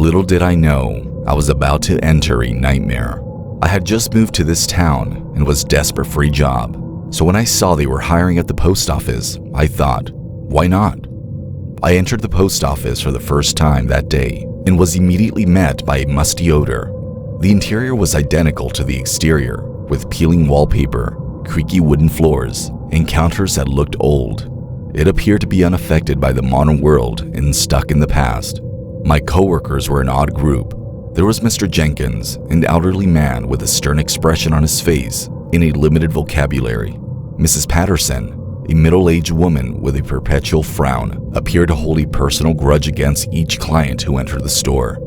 Little did I know, I was about to enter a nightmare. I had just moved to this town and was desperate for a job. So when I saw they were hiring at the post office, I thought, why not? I entered the post office for the first time that day and was immediately met by a musty odor. The interior was identical to the exterior, with peeling wallpaper, creaky wooden floors, and counters that looked old. It appeared to be unaffected by the modern world and stuck in the past. My coworkers were an odd group. There was Mr. Jenkins, an elderly man with a stern expression on his face and a limited vocabulary. Mrs. Patterson, a middle-aged woman with a perpetual frown, appeared to hold a personal grudge against each client who entered the store.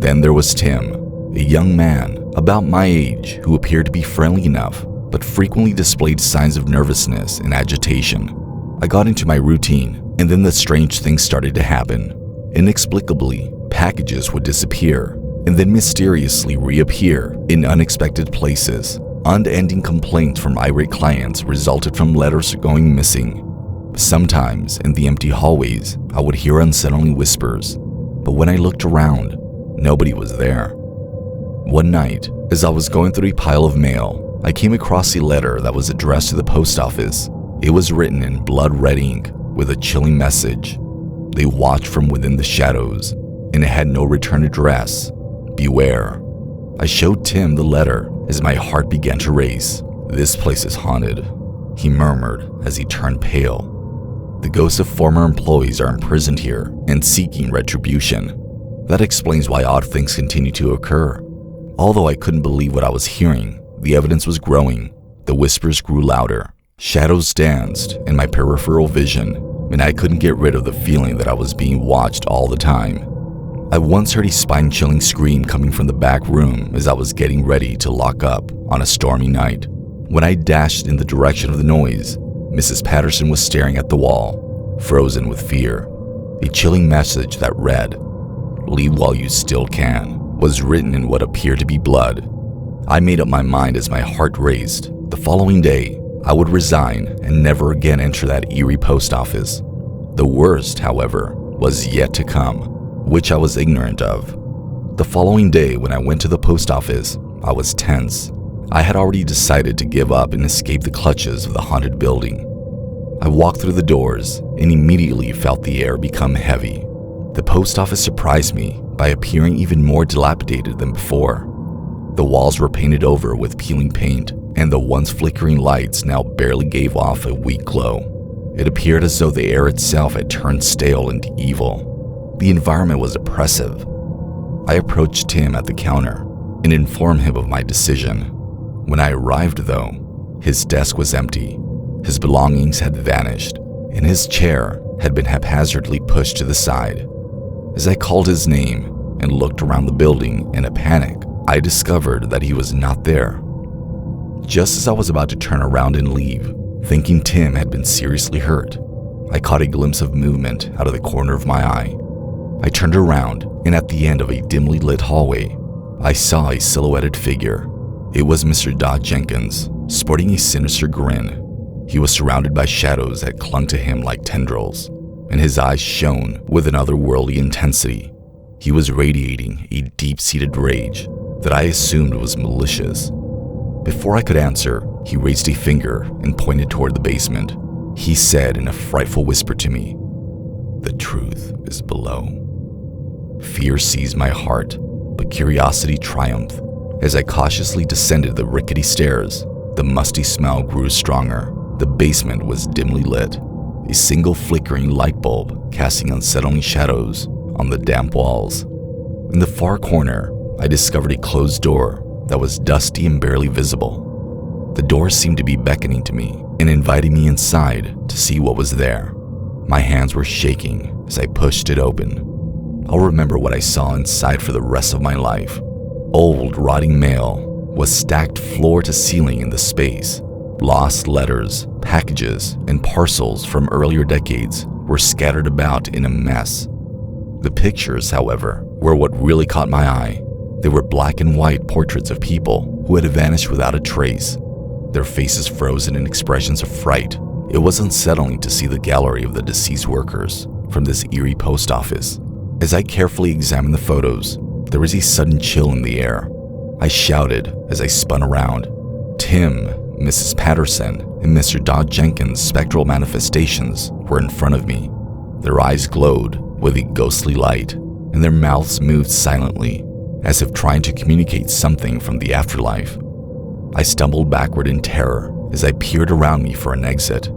Then there was Tim, a young man about my age who appeared to be friendly enough, but frequently displayed signs of nervousness and agitation. I got into my routine, and then the strange things started to happen. Inexplicably, packages would disappear, and then mysteriously reappear in unexpected places. Unending complaints from irate clients resulted from letters going missing. Sometimes, in the empty hallways, I would hear unsettling whispers, but when I looked around, nobody was there. One night, as I was going through a pile of mail, I came across a letter that was addressed to the post office. It was written in blood red ink with a chilling message. They watched from within the shadows, and it had no return address. Beware. I showed Tim the letter as my heart began to race. This place is haunted, he murmured as he turned pale. The ghosts of former employees are imprisoned here and seeking retribution. That explains why odd things continue to occur. Although I couldn't believe what I was hearing, the evidence was growing. The whispers grew louder. Shadows danced in my peripheral vision, and I couldn't get rid of the feeling that I was being watched all the time. I once heard a spine-chilling scream coming from the back room as I was getting ready to lock up on a stormy night. When I dashed in the direction of the noise, Mrs. Patterson was staring at the wall, frozen with fear. A chilling message that read, "Leave while you still can," was written in what appeared to be blood. I made up my mind as my heart raced. The following day, I would resign and never again enter that eerie post office. The worst, however, was yet to come, which I was ignorant of. The following day, when I went to the post office, I was tense. I had already decided to give up and escape the clutches of the haunted building. I walked through the doors and immediately felt the air become heavy. The post office surprised me by appearing even more dilapidated than before. The walls were painted over with peeling paint, and the once flickering lights now barely gave off a weak glow. It appeared as though the air itself had turned stale and evil. The environment was oppressive. I approached Tim at the counter and informed him of my decision. When I arrived, though, his desk was empty. His belongings had vanished, and his chair had been haphazardly pushed to the side. As I called his name and looked around the building in a panic, I discovered that he was not there. Just as I was about to turn around and leave, thinking Tim had been seriously hurt, I caught a glimpse of movement out of the corner of my eye. I turned around, and at the end of a dimly lit hallway, I saw a silhouetted figure. It was Mr. Dot Jenkins, sporting a sinister grin. He was surrounded by shadows that clung to him like tendrils, and his eyes shone with an otherworldly intensity. He was radiating a deep-seated rage that I assumed was malicious. Before I could answer, he raised a finger and pointed toward the basement. He said in a frightful whisper to me, "The truth is below." Fear seized my heart, but curiosity triumphed. As I cautiously descended the rickety stairs, the musty smell grew stronger. The basement was dimly lit, a single flickering light bulb casting unsettling shadows on the damp walls. In the far corner, I discovered a closed door that was dusty and barely visible. The door seemed to be beckoning to me and inviting me inside to see what was there. My hands were shaking as I pushed it open. I'll remember what I saw inside for the rest of my life. Old, rotting mail was stacked floor to ceiling in the space. Lost letters, packages, and parcels from earlier decades were scattered about in a mess. The pictures, however, were what really caught my eye. They were black and white portraits of people who had vanished without a trace, their faces frozen in expressions of fright. It was unsettling to see the gallery of the deceased workers from this eerie post office. As I carefully examined the photos, there was a sudden chill in the air. I shouted as I spun around. Tim, Mrs. Patterson, and Mr. Dodge Jenkins' spectral manifestations were in front of me. Their eyes glowed with a ghostly light, and their mouths moved silently, as if trying to communicate something from the afterlife. I stumbled backward in terror as I peered around me for an exit.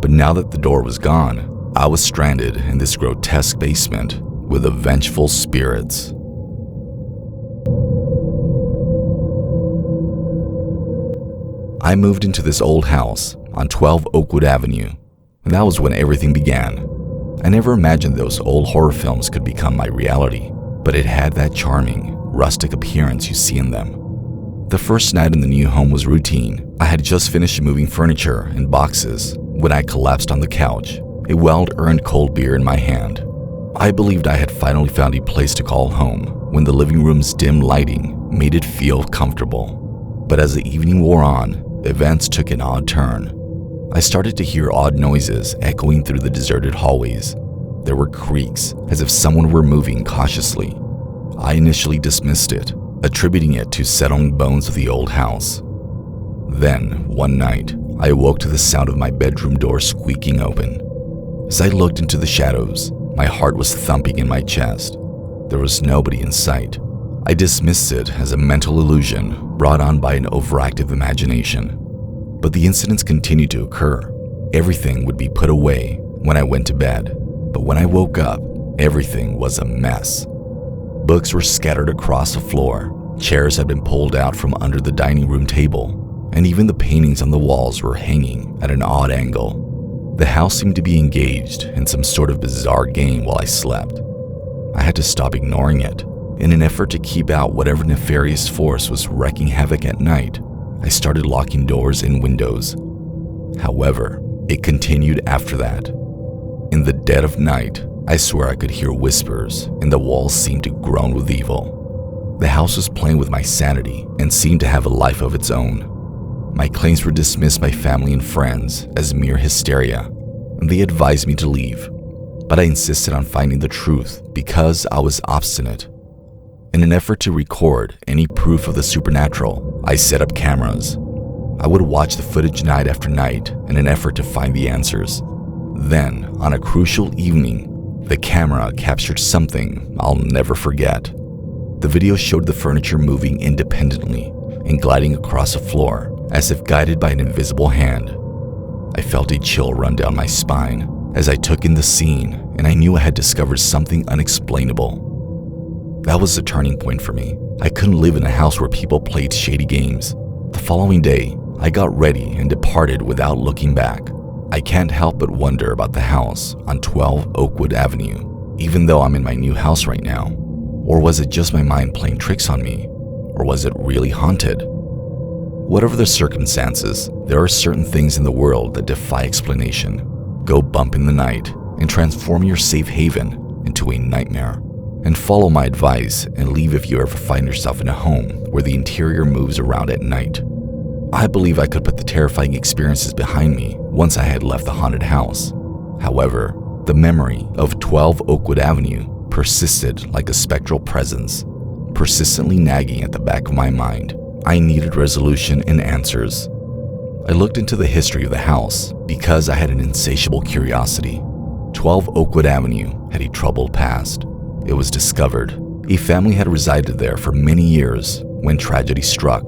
But now that the door was gone, I was stranded in this grotesque basement with the vengeful spirits. I moved into this old house on 12 Oakwood Avenue, and that was when everything began. I never imagined those old horror films could become my reality, but it had that charming, rustic appearance you see in them. The first night in the new home was routine. I had just finished moving furniture and boxes when I collapsed on the couch, a well-earned cold beer in my hand. I believed I had finally found a place to call home when the living room's dim lighting made it feel comfortable. But as the evening wore on, events took an odd turn. I started to hear odd noises echoing through the deserted hallways. There were creaks, as if someone were moving cautiously. I initially dismissed it, attributing it to settling bones of the old house. Then, one night, I awoke to the sound of my bedroom door squeaking open. As I looked into the shadows, my heart was thumping in my chest. There was nobody in sight. I dismissed it as a mental illusion brought on by an overactive imagination. But the incidents continued to occur. Everything would be put away when I went to bed, but when I woke up, everything was a mess. Books were scattered across the floor, chairs had been pulled out from under the dining room table, and even the paintings on the walls were hanging at an odd angle. The house seemed to be engaged in some sort of bizarre game while I slept. I had to stop ignoring it. In an effort to keep out whatever nefarious force was wreaking havoc at night, I started locking doors and windows. However, it continued after that. In the dead of night, I swear I could hear whispers, and the walls seemed to groan with evil. The house was playing with my sanity and seemed to have a life of its own. My claims were dismissed by family and friends as mere hysteria, and they advised me to leave. But I insisted on finding the truth because I was obstinate. In an effort to record any proof of the supernatural, I set up cameras. I would watch the footage night after night in an effort to find the answers. Then, on a crucial evening, the camera captured something I'll never forget. The video showed the furniture moving independently and gliding across the floor as if guided by an invisible hand. I felt a chill run down my spine as I took in the scene, and I knew I had discovered something unexplainable. That was the turning point for me. I couldn't live in a house where people played shady games. The following day, I got ready and departed without looking back. I can't help but wonder about the house on 12 Oakwood Avenue, even though I'm in my new house right now. Or was it just my mind playing tricks on me? Or was it really haunted? Whatever the circumstances, there are certain things in the world that defy explanation. Go bump in the night and transform your safe haven into a nightmare. And follow my advice and leave if you ever find yourself in a home where the interior moves around at night. I believe I could put the terrifying experiences behind me once I had left the haunted house. However, the memory of 12 Oakwood Avenue persisted like a spectral presence, persistently nagging at the back of my mind. I needed resolution and answers. I looked into the history of the house because I had an insatiable curiosity. 12 Oakwood Avenue had a troubled past. It was discovered a family had resided there for many years when tragedy struck.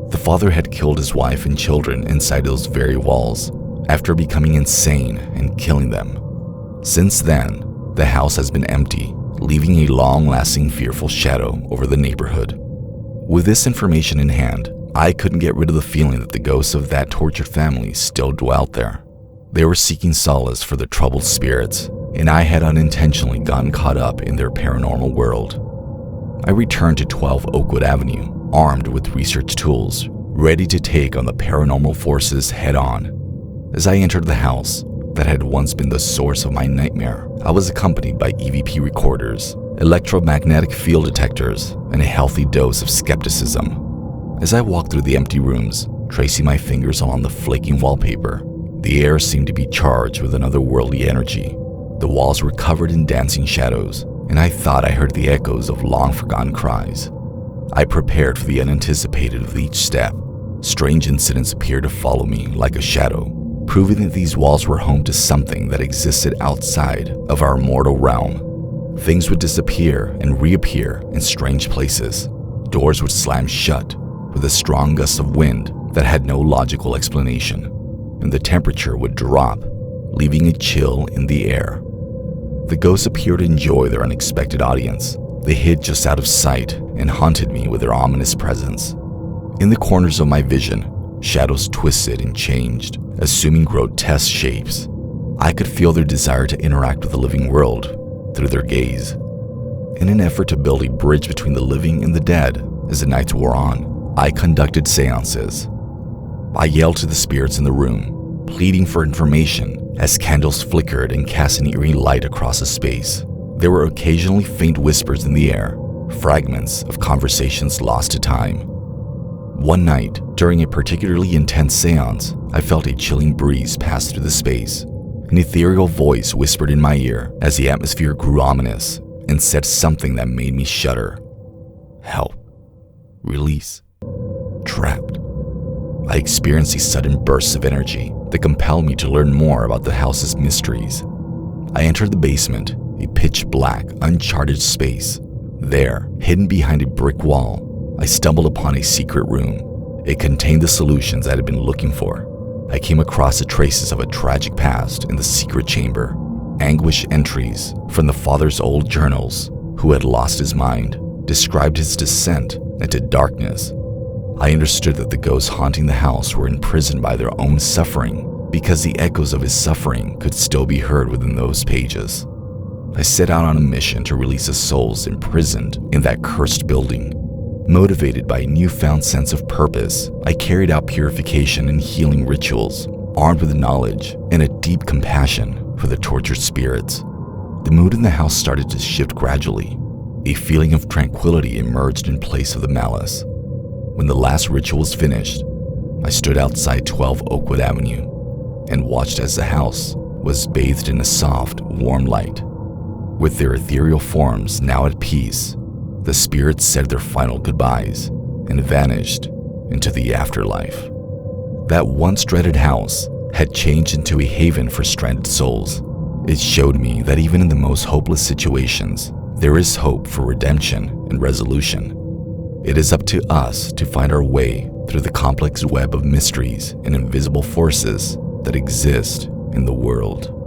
The father had killed his wife and children inside those very walls after becoming insane and killing them. Since then, the house has been empty, leaving a long-lasting fearful shadow over the neighborhood. With this information in hand, I couldn't get rid of the feeling that the ghosts of that tortured family still dwelt there. They were seeking solace for the troubled spirits, and I had unintentionally gotten caught up in their paranormal world. I returned to 12 Oakwood Avenue, armed with research tools, ready to take on the paranormal forces head-on. As I entered the house that had once been the source of my nightmare, I was accompanied by EVP recorders, electromagnetic field detectors, and a healthy dose of skepticism. As I walked through the empty rooms, tracing my fingers along the flaking wallpaper, the air seemed to be charged with an otherworldly energy. The walls were covered in dancing shadows, and I thought I heard the echoes of long-forgotten cries. I prepared for the unanticipated with each step. Strange incidents appeared to follow me like a shadow, proving that these walls were home to something that existed outside of our mortal realm. Things would disappear and reappear in strange places. Doors would slam shut with a strong gust of wind that had no logical explanation, and the temperature would drop, leaving a chill in the air. The ghosts appeared to enjoy their unexpected audience. They hid just out of sight and haunted me with their ominous presence. In the corners of my vision, shadows twisted and changed, assuming grotesque shapes. I could feel their desire to interact with the living world through their gaze. In an effort to build a bridge between the living and the dead as the nights wore on, I conducted seances. I yelled to the spirits in the room, pleading for information as candles flickered and cast an eerie light across the space. There were occasionally faint whispers in the air, fragments of conversations lost to time. One night, during a particularly intense seance, I felt a chilling breeze pass through the space. An ethereal voice whispered in my ear as the atmosphere grew ominous and said something that made me shudder. Help. Release. Trapped. I experienced a sudden burst of energy that compelled me to learn more about the house's mysteries. I entered the basement, a pitch-black, uncharted space. There, hidden behind a brick wall, I stumbled upon a secret room. It contained the solutions I had been looking for. I came across the traces of a tragic past in the secret chamber, anguish entries from the father's old journals, who had lost his mind, described his descent into darkness. I understood that the ghosts haunting the house were imprisoned by their own suffering because the echoes of his suffering could still be heard within those pages. I set out on a mission to release the souls imprisoned in that cursed building. Motivated by a newfound sense of purpose, I carried out purification and healing rituals, armed with knowledge and a deep compassion for the tortured spirits. The mood in the house started to shift gradually. A feeling of tranquility emerged in place of the malice. When the last ritual was finished, I stood outside 12 Oakwood Avenue and watched as the house was bathed in a soft, warm light. With their ethereal forms now at peace, the spirits said their final goodbyes and vanished into the afterlife. That once dreaded house had changed into a haven for stranded souls. It showed me that even in the most hopeless situations, there is hope for redemption and resolution. It is up to us to find our way through the complex web of mysteries and invisible forces that exist in the world.